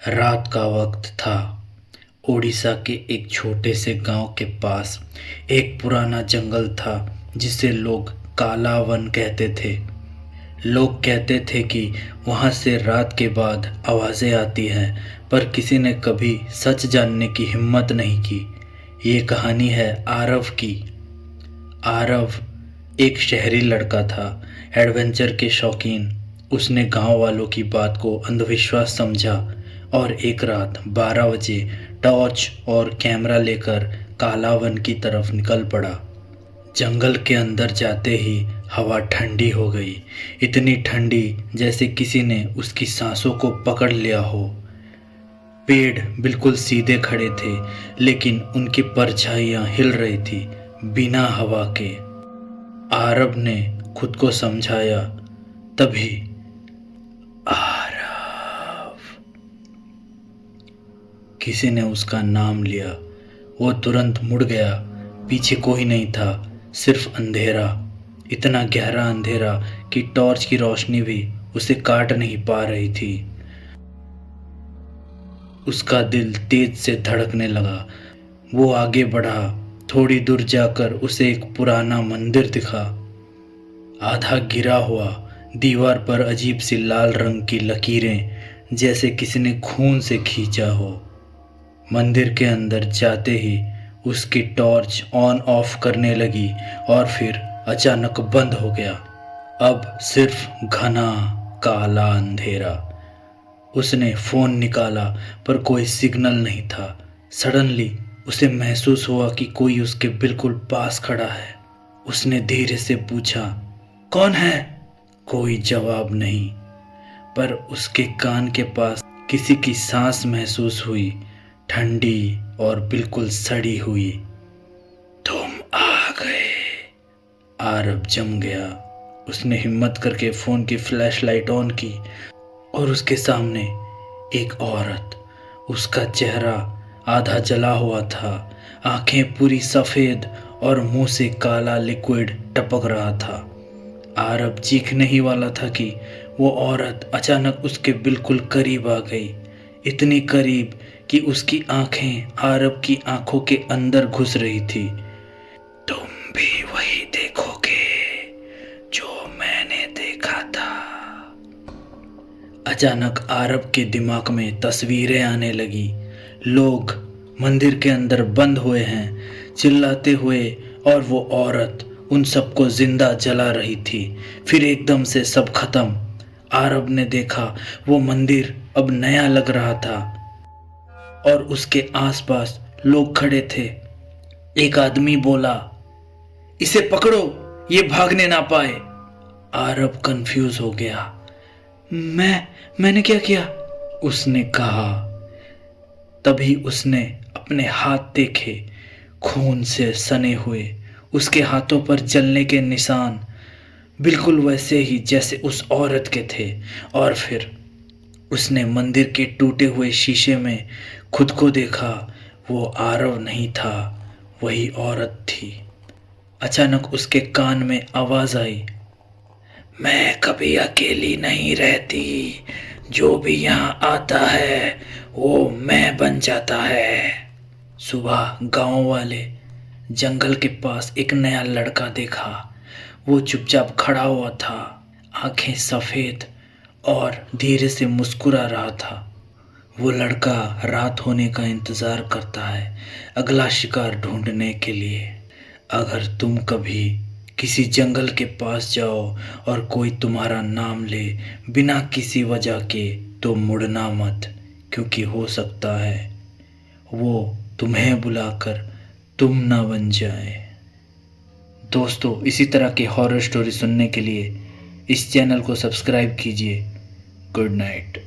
रात का वक्त था। ओडिशा के एक छोटे से गांव के पास एक पुराना जंगल था जिसे लोग काला वन कहते थे। लोग कहते थे कि वहां से रात के बाद आवाज़ें आती हैं, पर किसी ने कभी सच जानने की हिम्मत नहीं की। ये कहानी है आरव की। आरव एक शहरी लड़का था, एडवेंचर के शौकीन। उसने गांव वालों की बात को अंधविश्वास समझा और एक रात 12 बजे टॉर्च और कैमरा लेकर कालावन की तरफ निकल पड़ा। जंगल के अंदर जाते ही हवा ठंडी हो गई, इतनी ठंडी जैसे किसी ने उसकी सांसों को पकड़ लिया हो। पेड़ बिल्कुल सीधे खड़े थे, लेकिन उनकी परछाइयाँ हिल रही थी बिना हवा के। आरव ने खुद को समझाया, तभी आरव किसी ने उसका नाम लिया। वो तुरंत मुड़ गया। पीछे कोई नहीं था, सिर्फ अंधेरा। इतना गहरा अंधेरा कि टॉर्च की रोशनी भी उसे काट नहीं पा रही थी। उसका दिल तेज से धड़कने लगा। वो आगे बढ़ा। थोड़ी दूर जाकर उसे एक पुराना मंदिर दिखा, आधा गिरा हुआ। दीवार पर अजीब सी लाल रंग की लकीरें, जैसे किसी ने खून से खींचा हो। मंदिर के अंदर जाते ही उसकी टॉर्च ऑन ऑफ करने लगी और फिर अचानक बंद हो गया। अब सिर्फ घना काला अंधेरा। उसने फ़ोन निकाला, पर कोई सिग्नल नहीं था। सडनली उसे महसूस हुआ कि कोई उसके बिल्कुल पास खड़ा है। उसने धीरे से पूछा, कौन है? कोई जवाब नहीं, पर उसके कान के पास किसी की सांस महसूस हुई, ठंडी और बिल्कुल सड़ी हुई। तुम आ गए। आरव जम गया। उसने हिम्मत करके फ़ोन की फ्लैशलाइट ऑन की और उसके सामने एक औरत। उसका चेहरा आधा जला हुआ था, आंखें पूरी सफ़ेद और मुंह से काला लिक्विड टपक रहा था। आरव चीखने ही वाला था कि वो औरत अचानक उसके बिल्कुल करीब आ गई, इतनी करीब कि उसकी आंखें आरव की आंखों के अंदर घुस रही थी। तुम भी वही देखोगे जो मैंने देखा था। अचानक आरव के दिमाग में तस्वीरें आने लगी। लोग मंदिर के अंदर बंद हुए हैं, चिल्लाते हुए, और वो औरत उन सबको जिंदा जला रही थी। फिर एकदम से सब खत्म। आरव ने देखा वो मंदिर अब नया लग रहा था और उसके आसपास लोग खड़े थे। एक आदमी बोला, इसे पकड़ो, ये भागने ना पाए। आरव कंफ्यूज हो गया। मैंने क्या किया? उसने कहा। तभी उसने अपने हाथ देखे, खून से सने हुए। उसके हाथों पर जलने के निशान, बिल्कुल वैसे ही जैसे उस औरत के थे। और फिर उसने मंदिर के टूटे हुए शीशे में खुद को देखा। वो आरव नहीं था, वही औरत थी। अचानक उसके कान में आवाज़ आई, मैं कभी अकेली नहीं रहती। जो भी यहाँ आता है वो मैं बन जाता है। सुबह गांव वाले जंगल के पास एक नया लड़का देखा। वो चुपचाप खड़ा हुआ था, आंखें सफ़ेद, और धीरे से मुस्कुरा रहा था। वो लड़का रात होने का इंतज़ार करता है, अगला शिकार ढूंढने के लिए। अगर तुम कभी किसी जंगल के पास जाओ और कोई तुम्हारा नाम ले बिना किसी वजह के, तो मुड़ना मत, क्योंकि हो सकता है वो तुम्हें बुलाकर तुम ना बन जाए। दोस्तों, इसी तरह के हॉरर स्टोरी सुनने के लिए इस चैनल को सब्सक्राइब कीजिए। Good night.